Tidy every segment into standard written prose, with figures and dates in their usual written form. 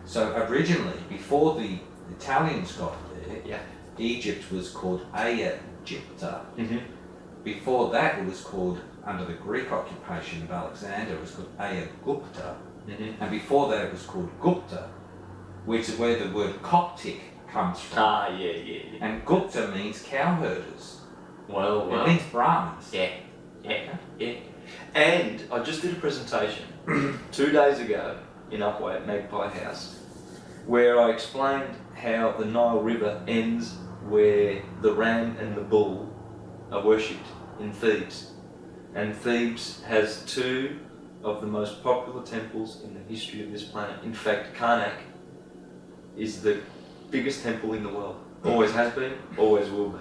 So originally, before the Italians got there, Yeah. Egypt was called Aegypta. Mm-hmm. Before that, it was called, under the Greek occupation of Alexander, it was called Aegypta. Mm-hmm. And before that, it was called Gupta, which is where the word Coptic comes from. Ah, yeah. And Gupta means cowherders. Well. It means Brahmins. Yeah. And I just did a presentation 2 days ago in Upway at Magpie House, where I explained how the Nile River ends where the ram and the bull are worshipped in Thebes. And Thebes has 2 of the most popular temples in the history of this planet. In fact, Karnak is the biggest temple in the world. Always has been, always will be.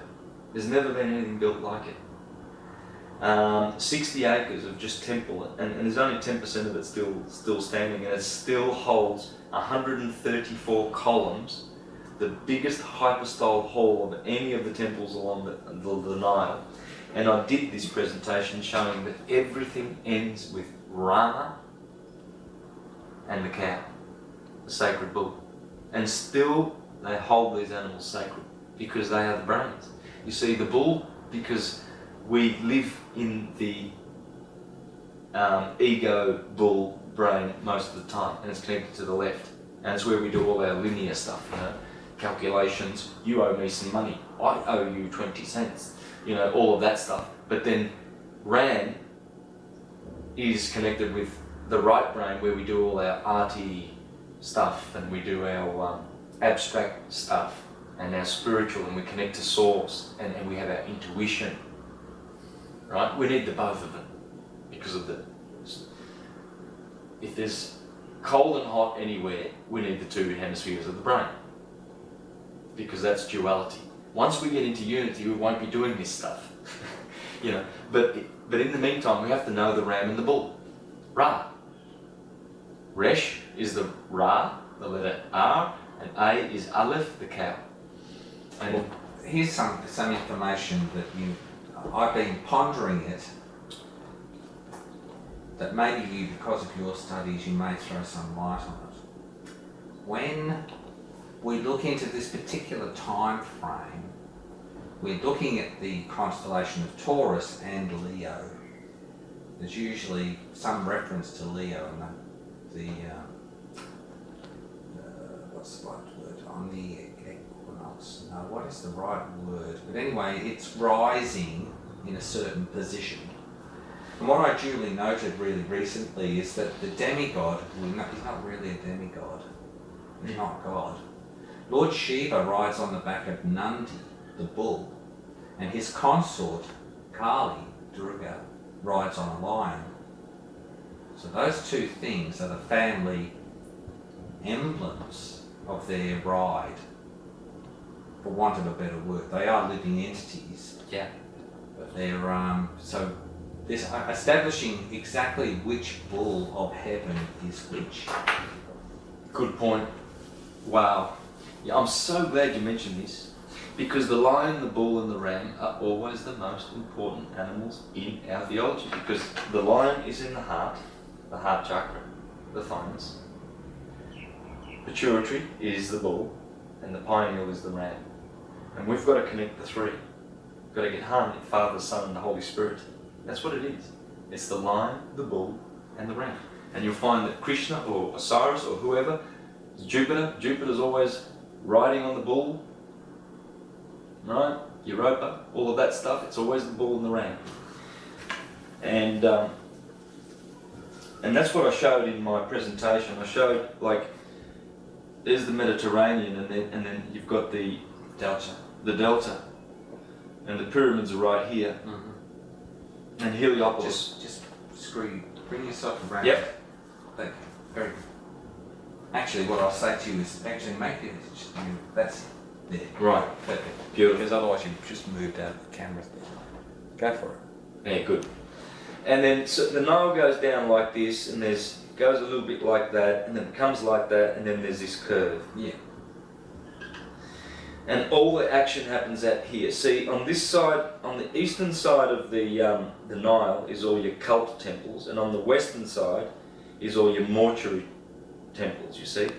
There's never been anything built like it. 60 acres of just temple, and there's only 10% of it still standing, and it still holds 134 columns, the biggest hypostyle hall of any of the temples along the Nile. And I did this presentation showing that everything ends with Rama and the cow, the sacred bull. And still they hold these animals sacred because they are the brains. You see, the bull, because we live in the ego bull brain most of the time, and it's connected to the left, and it's where we do all our linear stuff, calculations. You owe me some money, I owe you 20 cents, all of that stuff. But then Ram is connected with the right brain, where we do all our arty stuff, and we do our abstract stuff and our spiritual, and we connect to source, and we have our intuition. Right? We need the both of them because of if there's cold and hot anywhere, we need the 2 hemispheres of the brain, because that's duality. Once we get into unity, we won't be doing this stuff. But in the meantime, we have to know the ram and the bull. Ra. Resh is the Ra, the letter R, and A is Aleph, the cow. And Well, here's some information that I've been pondering it, that maybe you, because of your studies, you may throw some light on it. When we look into this particular time frame, we're looking at the constellation of Taurus and Leo. There's usually some reference to Leo in what's the right word? On the equinox. No, what is the right word? But anyway, it's rising in a certain position. And what I duly noted really recently is that the demigod, he's not really a demigod. He's not God. Lord Shiva rides on the back of Nandi, the bull, and his consort, Kali, Durga, rides on a lion. So those 2 things are the family emblems of their ride, for want of a better word. They are living entities. yeah. But they're, so this establishing exactly which bull of heaven is which. Good point. Wow. Yeah, I'm so glad you mentioned this, because the lion, the bull, and the ram are always the most important animals in our theology, because the lion is in the heart chakra, the thymus. Pituitary is the bull, and the pineal is the ram. And we've got to connect the 3. We've got to get harmony, Father, Son, and the Holy Spirit. That's what it is. It's the lion, the bull, and the ram. And you'll find that Krishna or Osiris or whoever, Jupiter's always riding on the bull, right? Europa, all of that stuff, it's always the bull and the ram. And that's what I showed in my presentation. I showed, there's the Mediterranean, and then you've got the delta, and the pyramids are right here. Mm-hmm. And Heliopolis. Just bring yourself around. Yep. Thank you. Very good. Actually, what I'll say to you is make it. That's there. Right. Perfect. Beautiful. Because otherwise you've just moved out of the camera. Go for it. Yeah, good. And then so the Nile goes down like this, and goes a little bit like that, and then it comes like that, and then there's this curve. Yeah. And all the action happens at here. See, on this side, on the eastern side of the Nile is all your cult temples, and on the western side is all your mortuary temples, you see?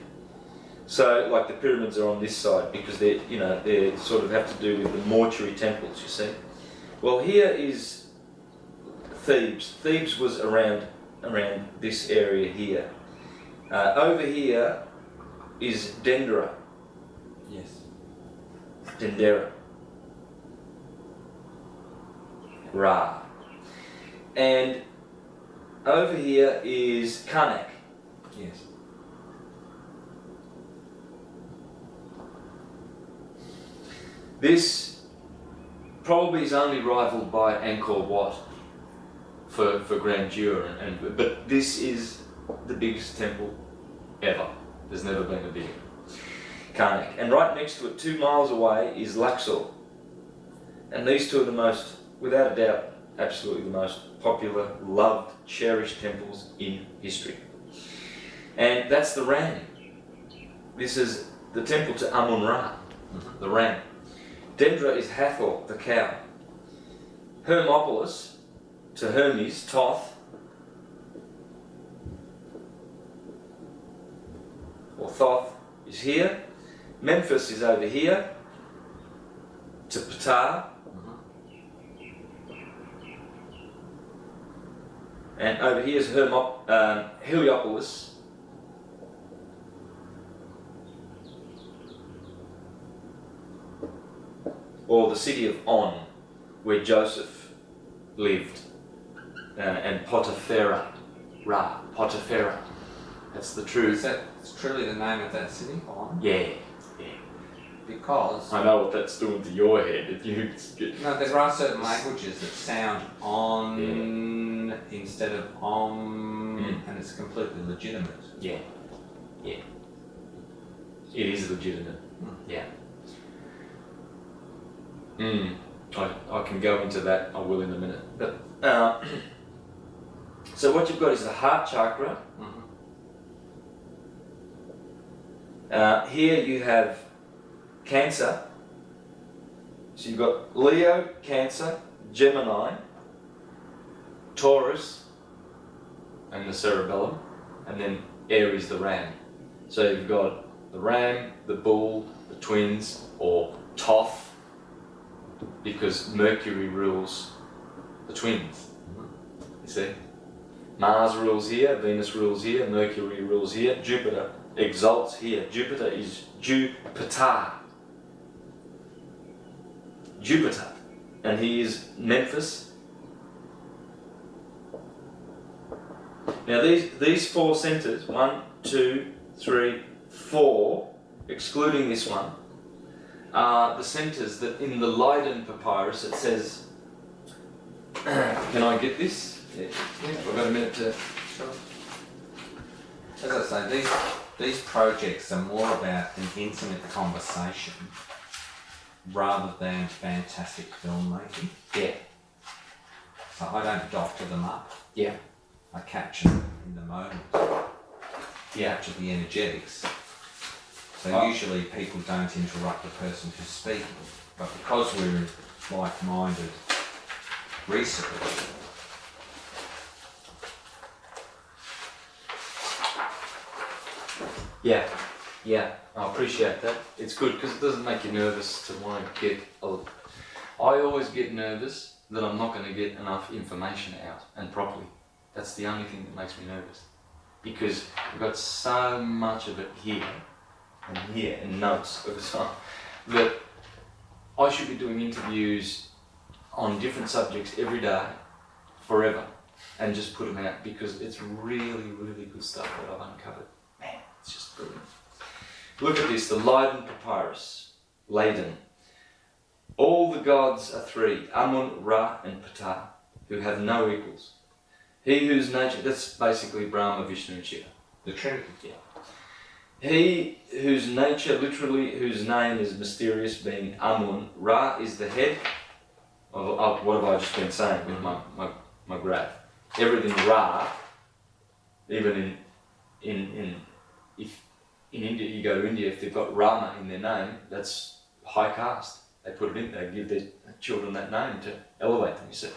So, like the pyramids are on this side because they sort of have to do with the mortuary temples, you see. Well, here is Thebes. Thebes was around this area here. Over here is Dendera. Yes. Dendera. Ra. And over here is Karnak. Yes. This probably is only rivaled by Angkor Wat for grandeur, but this is the biggest temple ever. There's never been a bigger. Karnak. And right next to it, 2 miles away, is Luxor. And these two are the most, without a doubt, absolutely the most popular, loved, cherished temples in history. And that's the Ram. This is the temple to Amun-Ra, the Ram. Dendera is Hathor, the cow. Hermopolis to Hermes, Thoth, or Thoth, is here. Memphis is over here to Ptah. And over here is Heliopolis. Or the city of On, where Joseph lived. And Potipharah. Potipharah. That's the truth. Is that truly the name of that city? On? Yeah. Because I know what that's doing to your head. no, there are certain languages that sound on instead of and it's completely legitimate. Yeah. It is legitimate. Yeah. I can go into that. I will in a minute. But so what you've got is the heart chakra. Here you have Cancer. So you've got Leo, Cancer, Gemini, Taurus, and the cerebellum, and then Aries, the Ram. So you've got the Ram, the Bull, the Twins, or Thoth, because Mercury rules the Twins. You see? Mars rules here, Venus rules here, Mercury rules here, Jupiter exalts here. Jupiter is Jupiter. And he is Memphis. Now these 4 centers, 1, 2, 3, 4, excluding this one, are the centers that in the Leiden papyrus it says, can I get this? Yeah, I've got a minute to... Sure. As I say, these projects are more about an intimate conversation rather than fantastic filmmaking. Yeah. So I don't doctor them up. Yeah. I capture them in the moment. Yeah. Capture the energetics. So usually people don't interrupt the person who's speaking, but because we're like-minded researchers, Yeah, I appreciate that. It's good because it doesn't make you nervous to want to get... I always get nervous that I'm not going to get enough information out and properly. That's the only thing that makes me nervous. Because we've got so much of it here and notes over time that I should be doing interviews on different subjects every day, forever, and just put them out because it's really, really good stuff that I've uncovered. Man, it's just brilliant. Look at this, the Leiden papyrus. Leiden. All the gods are 3, Amun, Ra and Ptah, who have no equals. He whose nature, that's basically Brahma, Vishnu and Shiva. the Trinity. Yeah. He whose nature, literally, whose name is mysterious, being Amun. Ra is the head of what have I just been saying with my graph. Everything Ra, even in India, you go to India, if they've got Rama in their name, that's high caste. They put it in, they give their children that name to elevate them, you see.